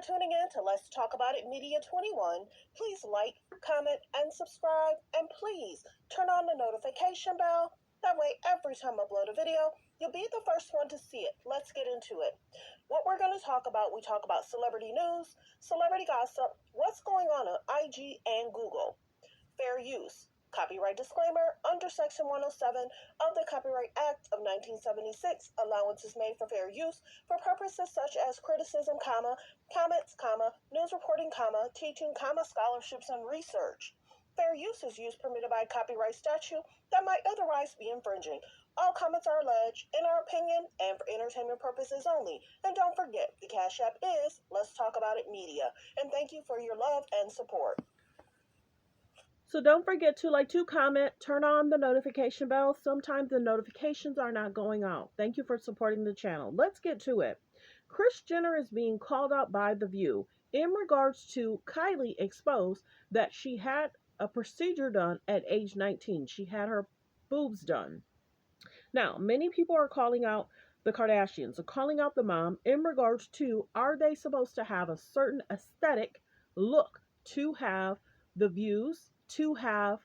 for tuning in to Let's Talk About It Media 21. Please like, comment, and subscribe. And please turn on the notification bell. That way, every time I upload a video, you'll be the first one to see it. Let's get into it. What we're going to talk about, we talk about celebrity news, celebrity gossip, what's going on IG and Google, fair use, copyright disclaimer under Section 107 of the Copyright Act of 1976, allowances made for fair use for purposes such as criticism, comments, news reporting, teaching, scholarships, and research. Fair use is use permitted by copyright statute that might otherwise be infringing. All comments are alleged, in our opinion, and for entertainment purposes only. And don't forget, the Cash App is Let's Talk About It Media. And thank you for your love and support. So don't forget to comment, turn on the notification bell. Sometimes the notifications are not going out. Thank you for supporting the channel. Let's get to it. Kris Jenner is being called out by The View in regards to Kylie exposed that she had a procedure done at age 19. She had her boobs done. Now, many people are calling out the Kardashians, are calling out the mom in regards to, are they supposed to have a certain aesthetic look to have the views, to have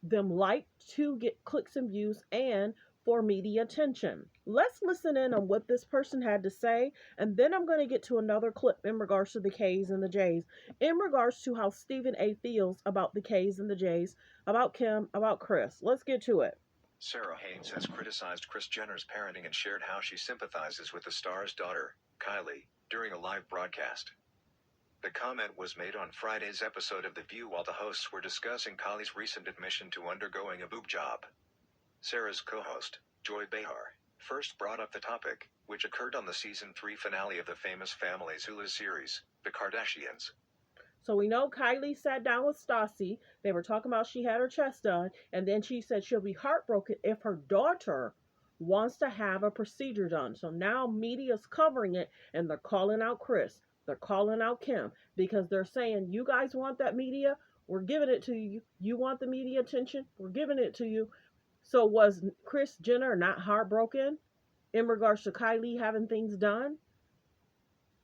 them liked, to get clicks and views, and for media attention. Let's listen in on what this person had to say, and then I'm going to get to another clip in regards to the K's and the J's, in regards to how Stephen A. feels about the K's and the J's, about Kim, about Kris. Let's get to it. Sarah Haynes has criticized Kris Jenner's parenting and shared how she sympathizes with the star's daughter, Kylie, during a live broadcast. The comment was made on Friday's episode of The View while the hosts were discussing Kylie's recent admission to undergoing a boob job. Sarah's co-host, Joy Behar, first brought up the topic, which occurred on the season 3 finale of the Famous Families HULU series, The Kardashians. So we know Kylie sat down with Stassi. They were talking about she had her chest done, and then she said she'll be heartbroken if her daughter wants to have a procedure done. So now media's covering it, and they're calling out Kris. They're calling out Kim because they're saying, you guys want that media? We're giving it to you. You want the media attention? We're giving it to you. So was Kris Jenner not heartbroken in regards to Kylie having things done?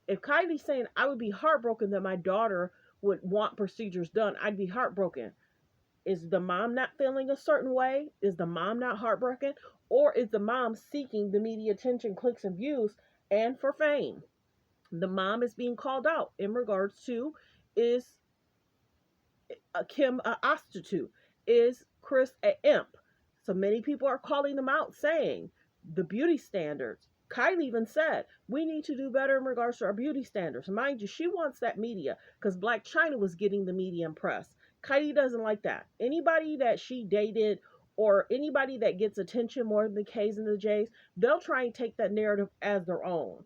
If Kylie's saying, I would be heartbroken that my daughter would want procedures done, I'd be heartbroken. Is the mom not feeling a certain way? Is the mom not heartbroken? Or is the mom seeking the media attention, clicks, and views, and for fame? The mom is being called out in regards to, is Kim a prostitute? Is Kris an imp? So many people are calling them out, saying the beauty standards. Kylie even said, we need to do better in regards to our beauty standards. Mind you, she wants that media because Blac Chyna was getting the media and press. Kylie doesn't like that. Anybody that she dated or anybody that gets attention more than the K's and the J's, they'll try and take that narrative as their own.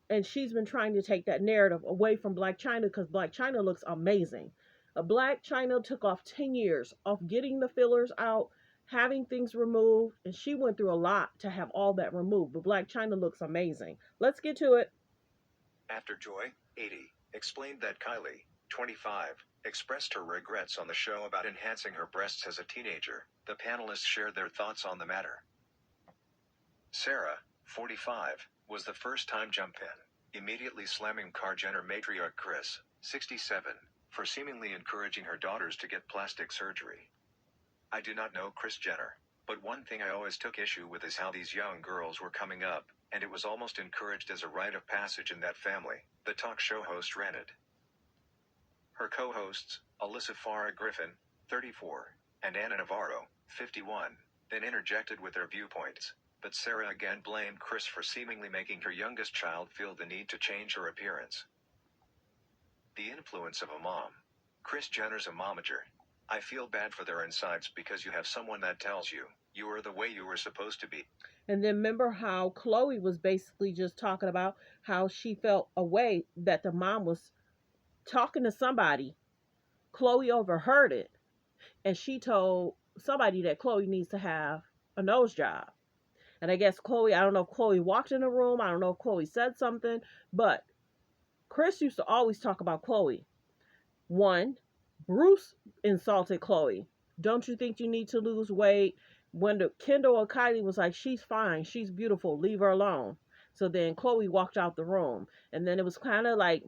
And she's been trying to take that narrative away from Blac Chyna because Blac Chyna looks amazing. Blac Chyna took off 10 years off getting the fillers out, having things removed, and she went through a lot to have all that removed. But Blac Chyna looks amazing. Let's get to it. After Joy, 80, explained that Kylie, 25, expressed her regrets on the show about enhancing her breasts as a teenager, the panelists shared their thoughts on the matter. Sarah, 45, was the first-time jump in, immediately slamming Jenner matriarch Kris, 67, for seemingly encouraging her daughters to get plastic surgery. I do not know Kris Jenner, but one thing I always took issue with is how these young girls were coming up, and it was almost encouraged as a rite of passage in that family, the talk show host ranted. Her co-hosts, Alyssa Farah Griffin, 34, and Anna Navarro, 51, then interjected with their viewpoints, but Sarah again blamed Kris for seemingly making her youngest child feel the need to change her appearance. The influence of a mom. Kris Jenner's a momager. I feel bad for their insides because you have someone that tells you, you are the way you were supposed to be. And then remember how Khloe was basically just talking about how she felt a way that the mom was talking to somebody. Khloe overheard it, and she told somebody that Khloe needs to have a nose job. And I guess Khloe, I don't know if Khloe walked in the room, I don't know if Khloe said something, but Kris used to always talk about Khloe. One, Bruce insulted Khloe. Don't you think you need to lose weight? When Kendall or Kylie was like, she's fine, she's beautiful, leave her alone. So then Khloe walked out the room. And then it was kind of like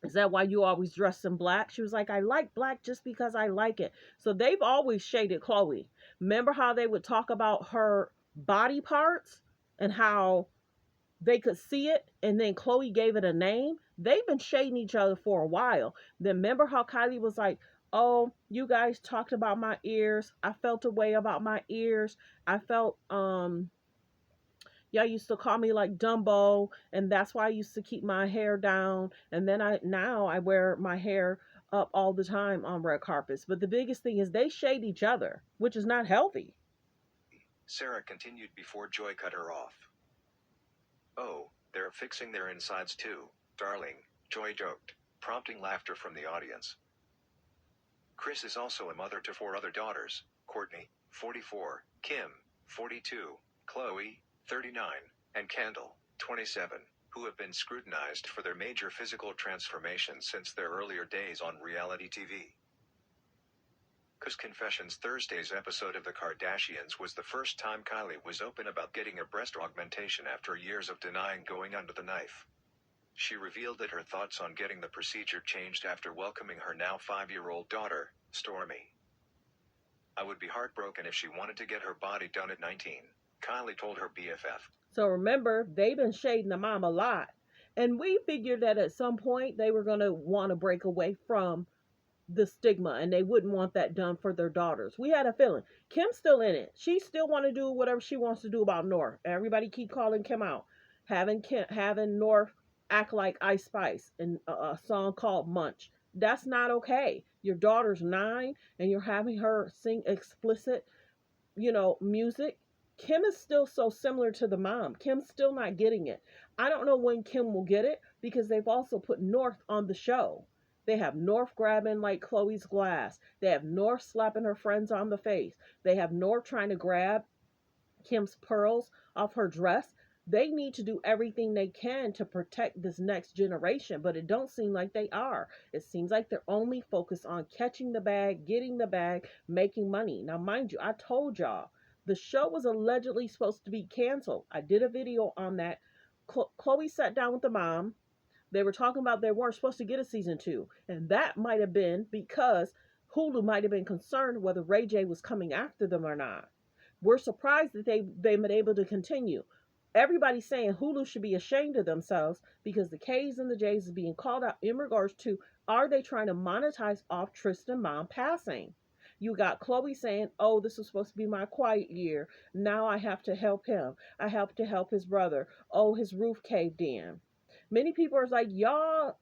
Is that why you always dress in black? She was like, I like black just because I like it. So they've always shaded Khloe. Remember how they would talk about her body parts and how they could see it, and then Khloe gave it a name? They've been shading each other for a while. Then remember how Kylie was like, oh, you guys talked about my ears. I felt a way about my ears. I felt y'all used to call me like Dumbo, and that's why I used to keep my hair down. And then now I wear my hair up all the time on red carpets. But the biggest thing is they shade each other, which is not healthy. Sarah continued before Joy cut her off. Oh, they're fixing their insides too, darling, Joy joked, prompting laughter from the audience. Kris is also a mother to 4 other daughters: Courtney, 44, Kim, 42, Khloe, 39, and Kendall, 27, who have been scrutinized for their major physical transformations since their earlier days on reality TV. Kris Confessions Thursday's episode of The Kardashians was the first time Kylie was open about getting a breast augmentation after years of denying going under the knife. She revealed that her thoughts on getting the procedure changed after welcoming her now 5-year-old daughter, Stormi. I would be heartbroken if she wanted to get her body done at 19, Kylie told her BFF. So remember, they've been shading the mom a lot. And we figured that at some point they were going to want to break away from the stigma, and they wouldn't want that done for their daughters. We had a feeling. Kim's still in it. She still want to do whatever she wants to do about North. Everybody keep calling Kim out. Having North act like Ice Spice in a song called Munch. That's not okay. Your daughter's 9 and you're having her sing explicit, music. Kim is still so similar to the mom. Kim's still not getting it. I don't know when Kim will get it because they've also put North on the show. They have North grabbing like Khloe's glass. They have North slapping her friends on the face. They have North trying to grab Kim's pearls off her dress. They need to do everything they can to protect this next generation, but it don't seem like they are. It seems like they're only focused on catching the bag, getting the bag, making money. Now, mind you, I told y'all, the show was allegedly supposed to be canceled. I did a video on that. Khloe sat down with the mom. They were talking about they weren't supposed to get a season 2. And that might have been because Hulu might have been concerned whether Ray J was coming after them or not. We're surprised that they've been able to continue. Everybody's saying Hulu should be ashamed of themselves because the K's and the J's is being called out in regards to, are they trying to monetize off Tristan mom passing? You got Khloe saying, oh, this was supposed to be my quiet year. Now I have to help him. I have to help his brother. Oh, his roof caved in. Many people are like, y'all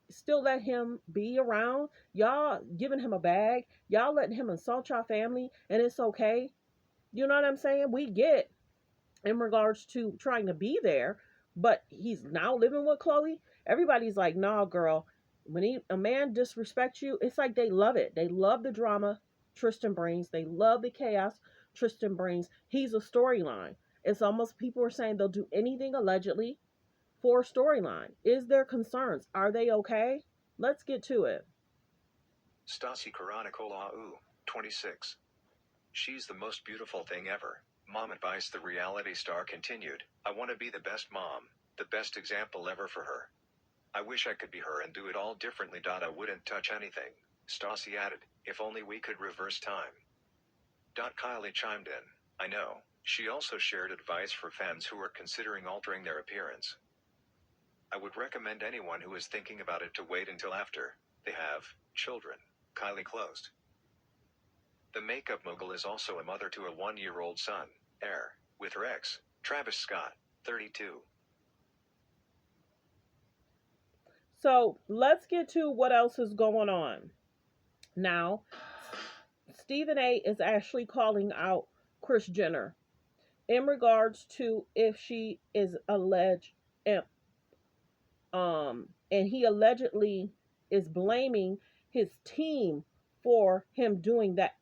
still let him be around. Y'all giving him a bag. Y'all letting him insult y'all family, and it's okay. You know what I'm saying? We get in regards to trying to be there, but he's now living with Khloe. Everybody's like, nah, girl. When a man disrespects you, it's like they love it. They love the drama Tristan brings. They love the chaos Tristan brings. He's a storyline. It's almost, people are saying they'll do anything allegedly for a storyline. Is there concerns? Are they okay? Let's get to it. Stassi Karanikolaou, 26. She's the most beautiful thing ever, mom advice. The reality star continued, I want to be the best mom, the best example ever for her. I wish I could be her and do it all differently. I wouldn't touch anything, Stassi added, if only we could reverse time. Kylie chimed in, I know. She also shared advice for fans who are considering altering their appearance. I would recommend anyone who is thinking about it to wait until after they have children, Kylie closed. The makeup mogul is also a mother to a 1-year-old son, Air, with her ex, Travis Scott, 32. So let's get to what else is going on. Now, Stephen A is actually calling out Kris Jenner in regards to if she is alleged and he allegedly is blaming his team for him doing that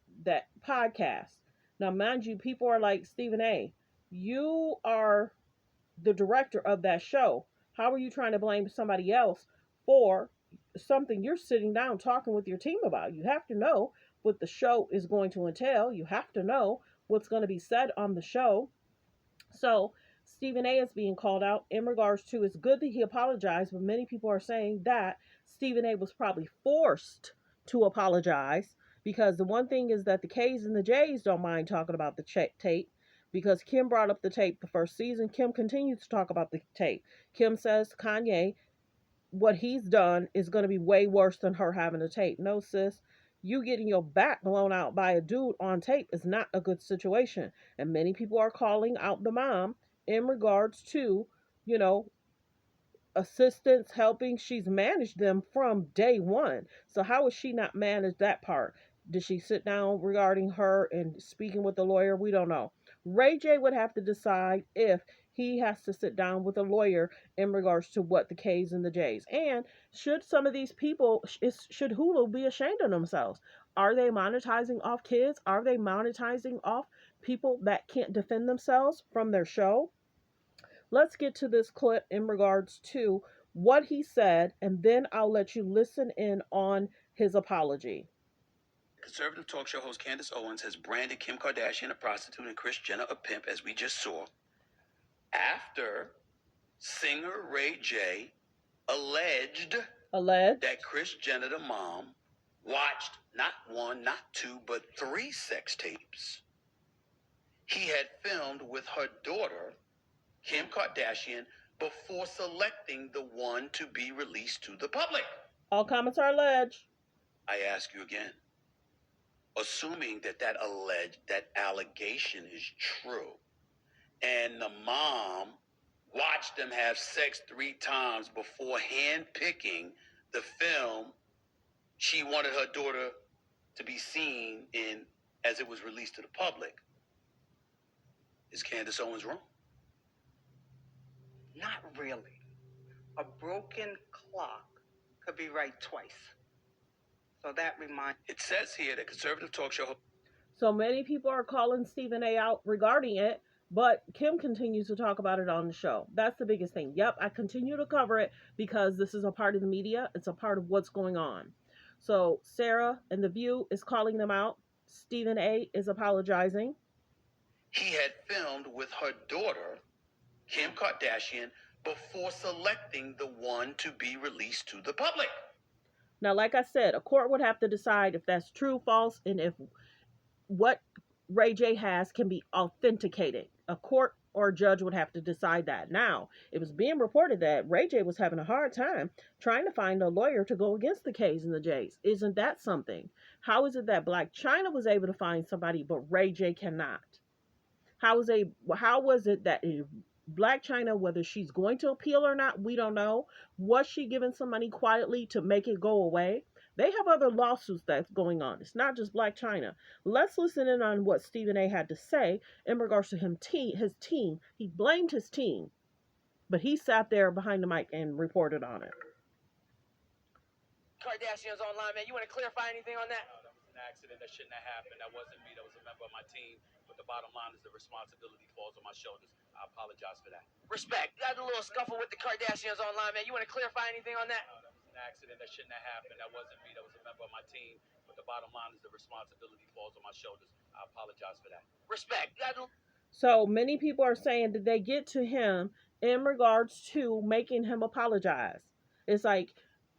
podcast. Now, mind you, people are like, Stephen A, you are the director of that show. How are you trying to blame somebody else for something you're sitting down talking with your team about? You have to know what the show is going to entail. You have to know what's going to be said on the show. So Stephen A is being called out in regards to it's good that he apologized, but many people are saying that Stephen A was probably forced to apologize because the one thing is that the K's and the J's don't mind talking about the tape because Kim brought up the tape the first season. Kim continues to talk about the tape. Kim says Kanye, what he's done is going to be way worse than her having a tape. No, sis, you getting your back blown out by a dude on tape is not a good situation. And many people are calling out the mom in regards to, you know, assistance helping. She's managed them from day one. So how has she not managed that part? Did she sit down regarding her and speaking with the lawyer? We don't know. Ray J would have to decide if he has to sit down with a lawyer in regards to what the K's and the J's. And should some of these people, should Hulu be ashamed of themselves? Are they monetizing off kids? Are they monetizing off people that can't defend themselves from their show? Let's get to this clip in regards to what he said, and then I'll let you listen in on his apology. Conservative talk show host Candace Owens has branded Kim Kardashian a prostitute and Kris Jenner a pimp, as we just saw, after singer Ray J alleged that Kris Jenner, the mom, watched not one, not two, but 3 sex tapes he had filmed with her daughter, Kim Kardashian, before selecting the one to be released to the public. All comments are alleged. I ask you again, assuming that allegation is true, and the mom watched them have sex 3 times before handpicking the film she wanted her daughter to be seen in as it was released to the public, is Candace Owens wrong? Not really. A broken clock could be right twice. So that reminds... It says here that conservative talk show... So many people are calling Stephen A out regarding it, but Kim continues to talk about it on the show. That's the biggest thing. Yep, I continue to cover it because this is a part of the media. It's a part of what's going on. So Sarah and The View is calling them out. Stephen A is apologizing. He had filmed with her daughter, Kim Kardashian, before selecting the one to be released to the public. Now, like I said, a court would have to decide if that's true, false, and if what Ray J has can be authenticated. A court or a judge would have to decide that. Now, it was being reported that Ray J was having a hard time trying to find a lawyer to go against the K's and the J's. Isn't that something? How is it that Black China was able to find somebody, but Ray J cannot? How was it that Black China, whether she's going to appeal or not, we don't know. Was she given some money quietly to make it go away? They have other lawsuits that's going on. It's not just Black China. Let's listen in on what Stephen A had to say in regards to his team. He blamed his team, but he sat there behind the mic and reported on it. Kardashians online, man. You want to clarify anything on that? That was an accident. That shouldn't have happened. That wasn't me. That was a member of my team. But the bottom line is the responsibility falls on my shoulders. I apologize for that. Respect. Got a little scuffle with the Kardashians online, man. You want to clarify anything on that? That was an accident. That shouldn't have happened. That wasn't me. That was a member of my team. But the bottom line is the responsibility falls on my shoulders. I apologize for that. Respect. So many people are saying, did they get to him in regards to making him apologize? It's like,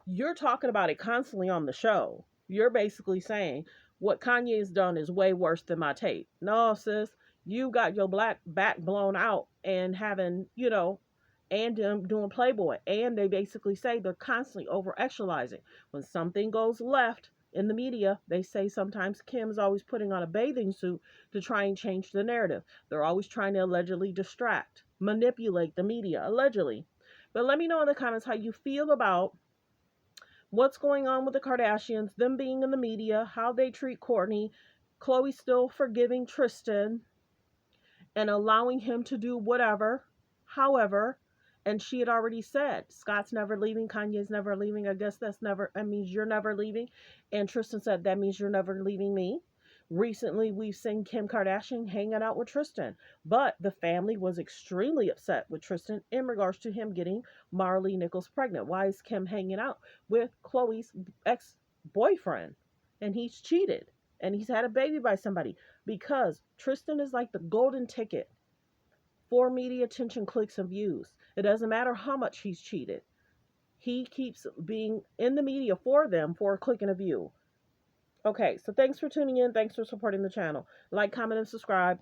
you're talking about it constantly on the show. You're basically saying what Kanye's done is way worse than my tape. No, sis, you got your black back blown out and having, and doing Playboy. And they basically say they're constantly over-actualizing. When something goes left in the media, they say sometimes Kim's always putting on a bathing suit to try and change the narrative. They're always trying to allegedly distract, manipulate the media, allegedly. But let me know in the comments how you feel about what's going on with the Kardashians, them being in the media, how they treat Kourtney, Khloe still forgiving Tristan and allowing him to do whatever, however, and she had already said, Scott's never leaving, Kanye's never leaving, I guess that means you're never leaving, and Tristan said, that means you're never leaving me. Recently, we've seen Kim Kardashian hanging out with Tristan, but the family was extremely upset with Tristan in regards to him getting Marley Nichols pregnant. Why is Kim hanging out with Khloe's ex-boyfriend? And he's cheated, and he's had a baby by somebody, because Tristan is like the golden ticket for media attention, clicks, and views. It doesn't matter how much he's cheated. He keeps being in the media for them for a click and a view. Okay, so thanks for tuning in. Thanks for supporting the channel. Like, comment, and subscribe.